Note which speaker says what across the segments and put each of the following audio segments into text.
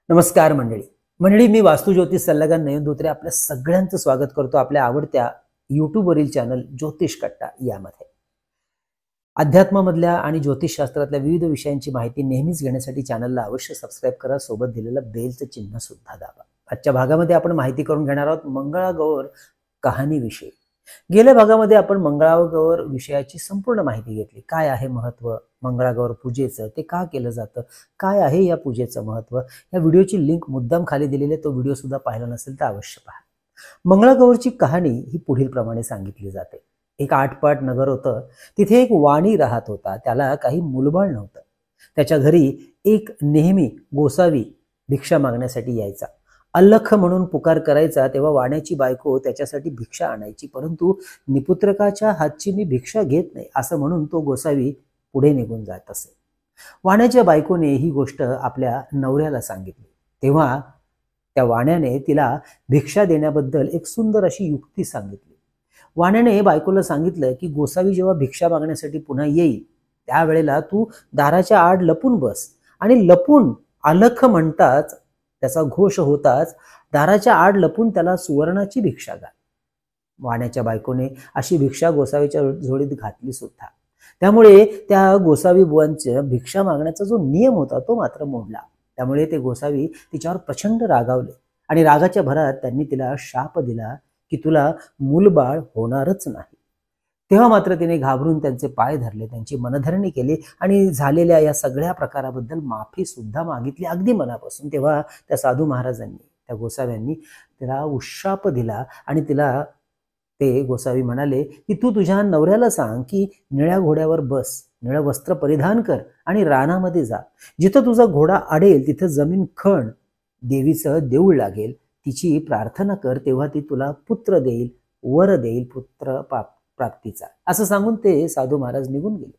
Speaker 1: नमस्कार मंडळी मी वास्तू ज्योतिष सल्लागार नयन धोत्रे आपल्या सगळ्यांचं स्वागत करतो आपल्या आवडत्या यूट्यूबवरील चॅनल ज्योतिष कट्टा यामध्ये। अध्यात्मामधल्या आणि ज्योतिषशास्त्रातल्या विविध विषयांची माहिती नेहमीच घेण्यासाठी चॅनलला अवश्य सबस्क्राईब करा, सोबत दिलेलं बेलचं चिन्ह सुद्धा दाबा। आजच्या भागामध्ये आपण माहिती करून घेणार आहोत मंगळागौर कहाणीविषयी। गेल्या भागामध्ये आपण मंगळागौर विषयाची संपूर्ण माहिती घेतली। काय आहे महत्त्व मंगळागौर पूजेचं, ते का केलं जातं, काय आहे या पूजेचं महत्त्व। या व्हिडिओची लिंक मुद्दाम खाली दिलेली आहे, तो व्हिडिओ सुद्धा पाहिला नसेल तर अवश्य पहा। मंगळागौरची कहाणी ही पुढील प्रमाणे सांगितली जाते। एक आटपाट नगर होतं, तिथे एक वाणी राहत होता। त्याला काही मुलबाळ नव्हतं। त्याच्या घरी एक नेहमी गोसावी भिक्षा मागण्यासाठी यायचा। अल्लख म्हणून पुकार करायचा तेव्हा वाण्याची बायको त्याच्यासाठी भिक्षा आणायची, परंतु निपुत्रकाच्या हातची मी भिक्षा घेत नाही असं म्हणून तो गोसावी पुढे निघून जात असे। वाण्याच्या बायकोने ही गोष्ट आपल्या नवऱ्याला सांगितली, तेव्हा त्या वाण्याने तिला भिक्षा देण्याबद्दल एक सुंदर अशी युक्ती सांगितली। वाण्याने बायकोला सांगितलं की गोसावी जेव्हा भिक्षा मागण्यासाठी पुन्हा येईल त्यावेळेला तू दाराच्या आड लपून बस आणि लपून अल्लख म्हणताच, त्याचा घोष होताच दाराच्या आड लपून त्याला सुवर्णाची भिक्षा घाल। वाण्याच्या बायकोने अशी भिक्षा गोसावीच्या झोळीत घातली सुद्धा। त्यामुळे त्या गोसावी बुवांचा भिक्षा मागण्याचा जो नियम होता तो मात्र मोडला। त्यामुळे ते गोसावी तिच्यावर प्रचंड रागावले आणि रागाच्या भरात त्यांनी तिला शाप दिला की तुला मूलबाळ होणारच नाही। तेव्हा मात्र तिने घाबरून त्यांचे पाय धरले, त्यांची मनधरणी केली आणि झालेल्या या सगळ्या प्रकाराबद्दल माफी सुद्धा मागितली अगदी मनापासून। तेव्हा त्या साधू महाराजांनी, त्या गोसाव्यांनी तिला उशाप दिला आणि तिला ते गोसावी म्हणाले की तू तुझ्या नवऱ्याला सांग की निळ्या घोड्यावर बस, निळं वस्त्र परिधान कर आणि रानामध्ये जा। जिथं तुझा घोडा अडेल तिथं जमीन खण, देवीचं देऊळ लागेल, तिची प्रार्थना कर, तेव्हा ती तुला पुत्र देईल, वर देईल, पुत्र प्राप्तीचा। असं सांगून ते साधू महाराज निघून गेले।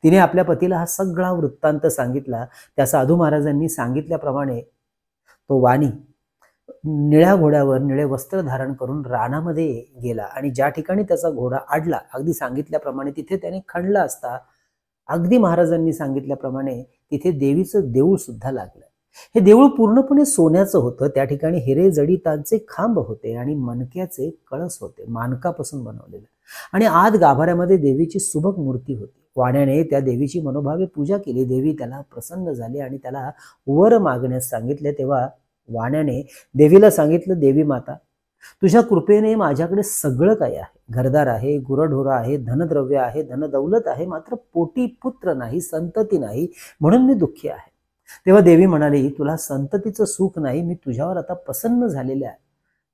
Speaker 1: तिने आपल्या पतीला हा सगळा वृत्तांत सांगितला। त्या साधू महाराजांनी सांगितल्याप्रमाणे तो वाणी निळ्या घोड्यावर निळे वस्त्र धारण करून रानामध्ये गेला आणि ज्या ठिकाणी त्याचा घोडा अडला, अगदी सांगितल्याप्रमाणे तिथे त्याने खणला असता, अगदी महाराजांनी सांगितल्याप्रमाणे तिथे देवीचं देऊळ सुद्धा लागलं। हे देऊळ पूर्णपणे सोन्याचं होतं। त्या ठिकाणी हिरे जडितांचे खांब होते आणि मणक्याचे कळस होते, मानकापासून बनवलेलं, आणि आत गाभाऱ्यामध्ये देवीची सुबक मूर्ती होती। वाण्याने त्या देवीची मनोभावे पूजा केली। देवी त्याला प्रसन्न झाली आणि त्याला वर मागण्यास सांगितले। तेव्हा वाण्याने देवीला सांगितलं, देवी माता, तुझ्या कृपेने माझ्याकडे सगळं काही आहे, घरदार आहे, गुरढोरं आहे, धनद्रव्य आहे, धनदौलत आहे, मात्र पोटी पुत्र नाही, संतती नाही, म्हणून मी दुःखी आहे। तेव्हा देवी म्हणाली, तुला संततीचं सुख नाही, मी तुझ्यावर आता प्रसन्न झालेले आहे,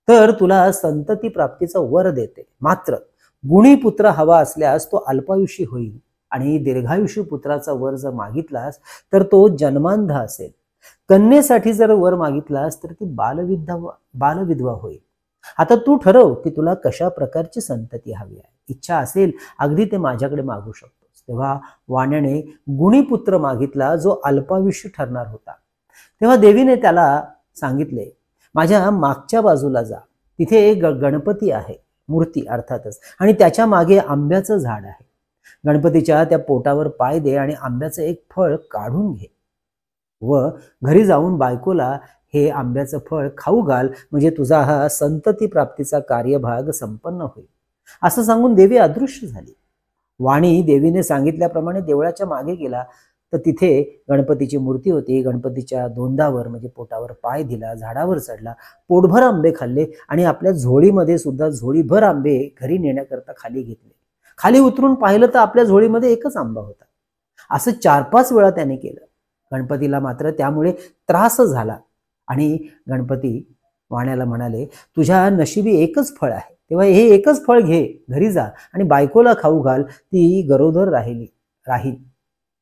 Speaker 1: तर तुला संतती प्राप्तीचा वर देते। मात्र गुणी पुत्र हवा असल्यास तो अल्पायुषी होईल आणि दीर्घायुषी पुत्राचा वर जर मागितलास तर तो जन्मांध असेल। कन्येसाठी जर वर मागितलास तर ती बालविधवा होईल। आता तू ठरव की तुला कशा प्रकारची संतती हवी आहे, इच्छा असेल अगदी ते माझ्याकडे मागू शकतोस। तेव्हा वाण्याने गुणीपुत्र मागितला जो अल्पायुष्य ठरणार होता। तेव्हा देवीने त्याला सांगितले, माझ्या मागच्या बाजूला जा, तिथे एक गणपती आहे, मूर्ती अर्थातच, आणि त्याच्या मागे आंब्याचं झाड आहे। गणपतीच्या त्या पोटावर पाय दे आणि आंब्याचं एक फळ काढून घे व घरी जाऊन बायकोला हे आंब्याचं फळ खाऊ घाल, म्हणजे तुझा हा संतती प्राप्तीचा कार्यभाग संपन्न होईल। असं सांगून देवी अदृश्य झाली। वाणी देवीने सांगितल्याप्रमाणे देवळाच्या मागे गेला तर तिथे गणपतीची मूर्ती होती। गणपतीच्या दोंडावर म्हणजे पोटावर पाय दिला, झाडावर चढला, पोटभर आंबे खाल्ले आणि आपल्या झोळीमध्ये सुद्धा झोळीभर आंबे घरी नेण्याकरता खाली घेतले। खाली उतरून पाहिलं तर आपल्या झोळीमध्ये एकच आंबा होता। असं 4-5 वेळा त्याने केलं। गणपतीला मात्र त्यामुळे त्रास झाला आणि गणपती वाण्याला म्हणाले, तुझ्या नशिबी एकच फळ आहे, तेव्हा हे एकच फळ घे, घरी जा आणि बायकोला खाऊ घाल, ती गरोदर राहील।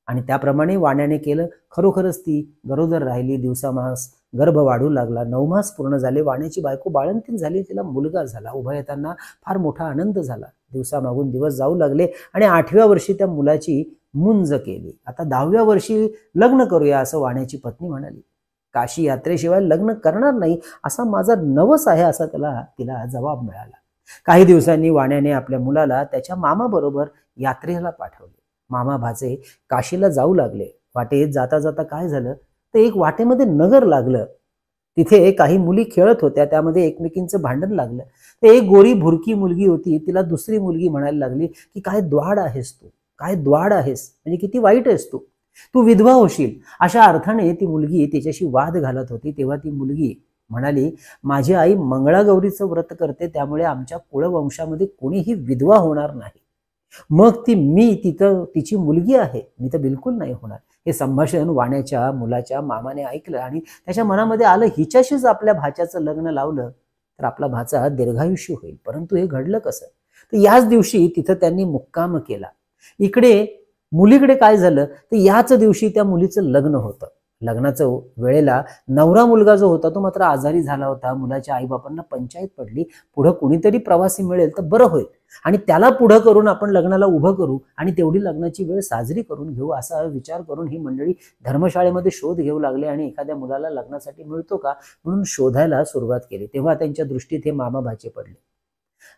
Speaker 1: आणि त्याप्रमाणे वाण्याने केलं। खरोखरच ती गरोदर राहिली। दिवसामास गर्भ वाढू लागला। 9 मास पूर्ण झाले। वाण्याची बायको बाळंतीण झाली, तिला मुलगा झाला। उभयतांना फार मोठा आनंद झाला। दिवसामागून दिवस जाऊ लागले आणि 8व्या वर्षी त्या मुलाची मुंज केली। आता 10व्या वर्षी लग्न करूया असं वाण्याची पत्नी म्हणाली। काशी यात्रेशिवाय लग्न करणार नाही असा माझा नवस आहे, असा तिला जबाब मिळाला। काही दिवसांनी वाण्याने आपल्या मुलाला त्याच्या मामाबरोबर यात्रेला पाठवले। मामा भाचे काशीला जाऊ लागले। वाटेत जाता जाता काय झालं तर एक वाटेमध्ये नगर लागलं तिथे काही मुली खेळत होत्या, त्यामध्ये एकमेकींचं भांडण लागलं. ते एक गोरी भुरकी मुलगी होती, तिला दुसरी मुलगी म्हणायला लागली की काय द्वाड आहेस तू, काय द्वाड आहेस, म्हणजे किती वाईट आहेस तू, तू विधवा होशील. अशा अर्थाने ती मुलगी तिच्याशी वाद घालत होती. तेव्हा ती मुलगी म्हणाली, माझी आई मंगळागौरीचं व्रत करते, त्यामुळे आमच्या कुळवंशामध्ये कोणीही विधवा होणार नाही. मग मी तिथं तिची मुलगी आहे, मी तर बिलकुल नाही होणार. हे संभाषण वाण्याच्या मुलाच्या मामाने ऐकलं आणि त्याच्या मनामध्ये आलं, हिच्याशीच आपल्या भाच्याचं लग्न लावलं तर आपला भाचा दीर्घायुष्य होईल. परंतु हे घडलं कसं? तर याच दिवशी तिथं त्यांनी मुक्काम केला. इकडे मुलीकडे काय झालं, तर याच दिवशी त्या मुलीचं लग्न होतं. लग्नाचं वेळेला नवरा मुलगा जो होता तो मात्र आजारी झाला होता. मुलाच्या आईबापांना पंचायत पडली, पुढं कुणीतरी प्रवासी मिळेल तर बरं होईल आणि त्याला पुढं करून आपण लग्नाला उभं करू आणि तेवढी लग्नाची वेळ साजरी करून घेऊ, असा विचार करून ही मंडळी धर्मशाळेमध्ये शोध घेऊ लागले आणि एखाद्या मुलाला लग्नासाठी मिळतो का म्हणून शोधायला सुरुवात केली. तेव्हा त्यांच्या दृष्टीत हे मामा भाचे पडले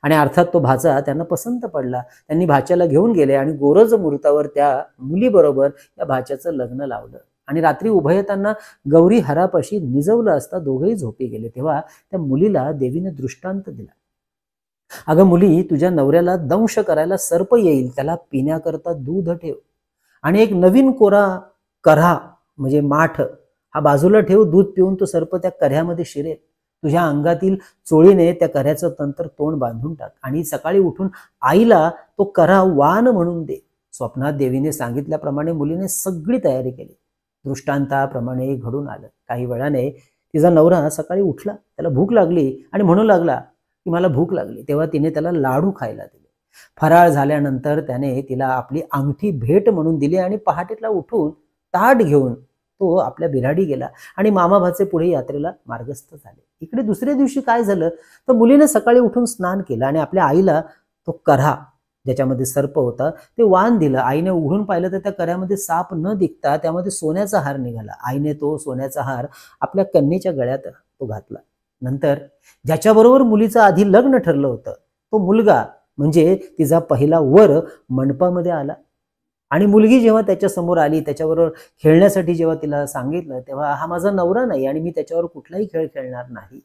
Speaker 1: आणि अर्थात तो भाचा त्यांना पसंत पडला. त्यांनी भाच्याला घेऊन गेले आणि गोरज मुहूर्तावर त्या मुलीबरोबर त्या भाच्याचं लग्न लावलं आणि रात्री उभयतांना गौरी हरापाशी निजवलं असता दोघेही झोपी गेले. तेव्हा त्या मुलीला देवीने दृष्टांत दिला, अगं मुली, तुझ्या नवऱ्याला दंश करायला सर्प येईल, त्याला पिण्याकरता दूध ठेव आणि एक नवीन कोरा करहा म्हणजे माठ हा बाजूला ठेव, दूध पिऊन तो सर्प त्या करह्यामध्ये शिरेल. तुझ्या अंगातील चोळीने त्या करह्याचं तंत्र तोंड बांधून टाक आणि सकाळी उठून आईला तो करहा वान म्हणून दे. स्वप्नात देवीने सांगितल्याप्रमाणे मुलीने सगळी तयारी केली. दृष्टांताप्रमाणे घडून आलं. काही वेळाने तिचा नवरा सकाळी उठला, त्याला भूक लागली आणि म्हणू लागला की मला भूक लागली. तेव्हा तिने त्याला लाडू खायला दिले. फराळ झाल्यानंतर त्याने तिला आपली अंगठी भेट म्हणून दिली आणि पहाटेला उठून ताट घेऊन तो आपल्या बिराडी गेला आणि मामाभाचे पुढे यात्रेला मार्गस्थ झाले. इकडे दुसऱ्या दिवशी काय झालं, तर मुलीने सकाळी उठून स्नान केलं आणि आपल्या आईला तो करहा ज्याच्यामध्ये सर्प होता ते वाण दिलं. आईने उघडून पाहिलं तर त्या करह्यामध्ये साप न दिसता त्यामध्ये सोन्याचा हार निघाला. आईने तो सोन्याचा हार आपल्या कन्येच्या गळ्यात तो घातला. नंतर ज्याच्याबरोबर मुलीचं आधी लग्न ठरलं होतं तो मुलगा म्हणजे तिचा पहिला वर मंडपामध्ये आला आणि मुलगी जेव्हा त्याच्या समोर आली, त्याच्याबरोबर खेळण्यासाठी जेव्हा तिला सांगितलं, तेव्हा हा माझा नवरा नाही आणि मी त्याच्यावर कुठलाही खेळ खेळणार नाही.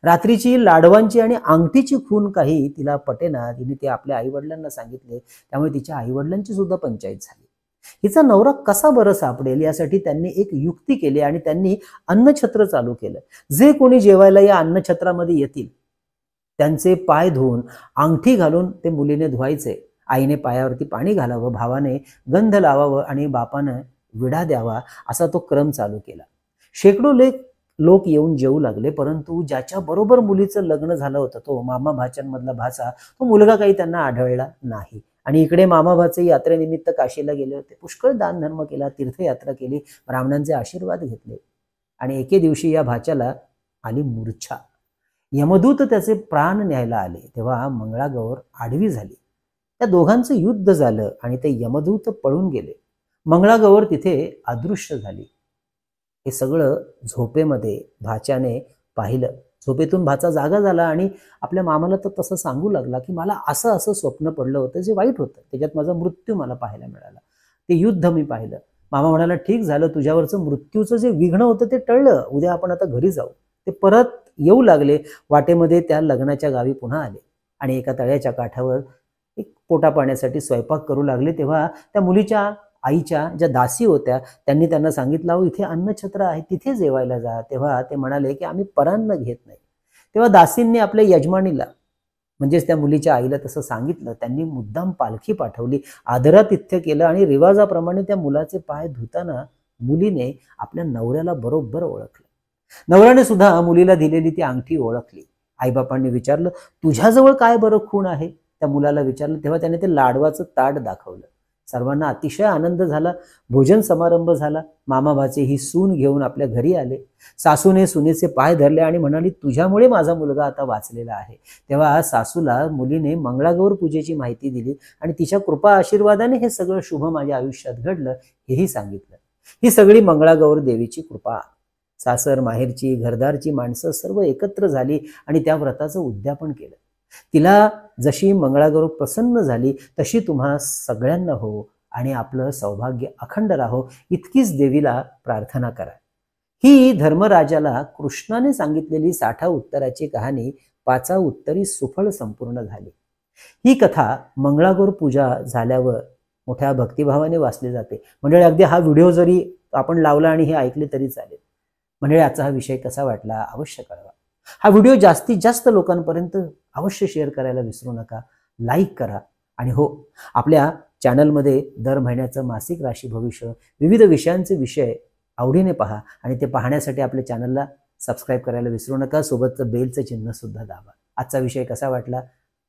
Speaker 1: रात्रीची लाडवांची आणि अंगठीची खून काही तिला पटेना. तिने ते आपल्या आईवडिलांना सांगितले, त्यामुळे तिच्या आईवडिलांची सुद्धा पंचायत झाली. हिचा नवरा कसा बरं सापडेल यासाठी त्यांनी एक युक्ती केली आणि त्यांनी अन्नछत्र चालू केलं. जे कोणी जेवायला या अन्नछत्रामध्ये येतील त्यांचे पाय धुवून अंगठी घालून ते मुलीने धुवायचे. आईने पायावरती पाणी घालावं, भावाने गंध लावावं आणि बापानं विडा द्यावा, असा तो क्रम चालू केला. शेकडो लोक येऊन जेवू लागले, परंतु ज्याच्या बरोबर मुलीचं लग्न झालं होतं तो मामा भाच्यांमधला भाचा, तो मुलगा काही त्यांना आढळला नाही. आणि इकडे मामा भाचे यात्रेनिमित्त काशीला गेले होते. पुष्कळ दान धर्म केला, तीर्थयात्रा केली, ब्राह्मणांचे आशीर्वाद घेतले आणि एके दिवशी या भाच्याला आली मूर्छा. यमदूत त्याचे प्राण न्यायला आले. तेव्हा मंगळागौर आडवी झाली. त्या दोघांचं युद्ध झालं आणि ते यमदूत पळून गेले. मंगळागौर तिथे अदृश्य झाली. हे सगळं झोपेमध्ये भाच्याने पाहिलं. झोपेतून भाचा जागा झाला आणि आपल्या मामाला तर तसं सांगू लागला की मला असं असं स्वप्न पडलं होतं जे वाईट होतं, त्याच्यात माझा मृत्यू मला पाहायला मिळाला, ते युद्ध मी पाहिलं. मामा म्हणाला, ठीक झालं, तुझ्यावरचं मृत्यूचं जे विघ्न होतं ते टळलं, उद्या आपण आता घरी जाऊ. ते परत येऊ लागले. वाटेमध्ये त्या लग्नाच्या गावी पुन्हा आले आणि एका तळ्याच्या काठावर एक पोटा पाण्यासाठी स्वयंपाक करू लागले. तेव्हा त्या मुलीच्या आईच्या ज्या दासी होत्या त्यांनी त्यांना सांगितलं, अहो इथे अन्नछत्र आहे, तिथे जेवायला जा. तेव्हा ते म्हणाले की आम्ही परान्न घेत नाही. तेव्हा दासींनी आपल्या यजमानीला म्हणजेच त्या मुलीच्या आईला तसं सांगितलं. त्यांनी मुद्दाम पालखी पाठवली, आदरातिथ्य केलं आणि रिवाजाप्रमाणे त्या मुलाचे पाय धुताना मुलीने आपल्या नवऱ्याला बरोबर ओळखलं. नवऱ्याने सुद्धा मुलीला दिलेली ती अंगठी ओळखली. आईबापांनी विचारलं, तुझ्याजवळ काय बरं खूण आहे? त्या मुलाला विचारलं. तेव्हा त्याने ते लाडवाचं ताट दाखवलं. सर्वांना अतिशय आनंद झाला. भोजन समारंभ झाला. मामाभाचे ही सून घेऊन आपल्या घरी आले. सासूने सुनेचे पाय धरले आणि म्हणाली, तुझ्यामुळे माझा मुलगा आता वाचलेला आहे. तेव्हा सासूला मुलीने मंगळागौर पूजेची माहिती दिली आणि तिच्या कृपा आशीर्वादाने हे सगळं शुभ माझ्या आयुष्यात घडलं हेही सांगितलं. ही सगळी मंगळागौर देवीची कृपा. सासर माहेरची घरदारची माणसं सर्व एकत्र झाली आणि त्या व्रताचं उद्यापन केलं. तिला जशी मंगळागौर प्रसन्न झाली तशी तुम्हा सगळ्यांना हो आणि आपलं सौभाग्य अखंड राहो इतकीच देवीला प्रार्थना करा. ही धर्मराजाला कृष्णाने सांगितलेली 60 उत्तराची कहाणी 5 उत्तरी सुफळ संपूर्ण झाली. ही कथा मंगळागौर पूजा झाल्यावर मोठ्या भक्तिभावाने वाचली जाते. म्हणजे अगदी हा व्हिडिओ जरी आपण लावला आणि हे ऐकले तरी चालेल. म्हणजे आजचा हा विषय कसा वाटला अवश्य कळवा. हा व्हिडिओ जास्तीत जास्त लोकांपर्यंत अवश्य शेअर करायला विसरू नका. लाईक करा. आणि हो, आपल्या चॅनलमध्ये दर महिन्याचं मासिक राशी भविष्य विविध विषयांचे विषय आवडीने पहा आणि ते पाहण्यासाठी आपल्या चॅनलला सबस्क्राईब करायला विसरू नका. सोबतचं बेलचं चिन्ह सुद्धा दाबा. आजचा विषय कसा वाटला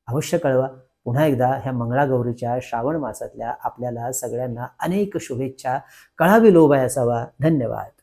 Speaker 1: अवश्य कळवा. पुन्हा एकदा ह्या मंगळागौरीच्या श्रावण मासातल्या आपल्याला सगळ्यांना अनेक शुभेच्छा. कळावी लोभाय असावा. धन्यवाद.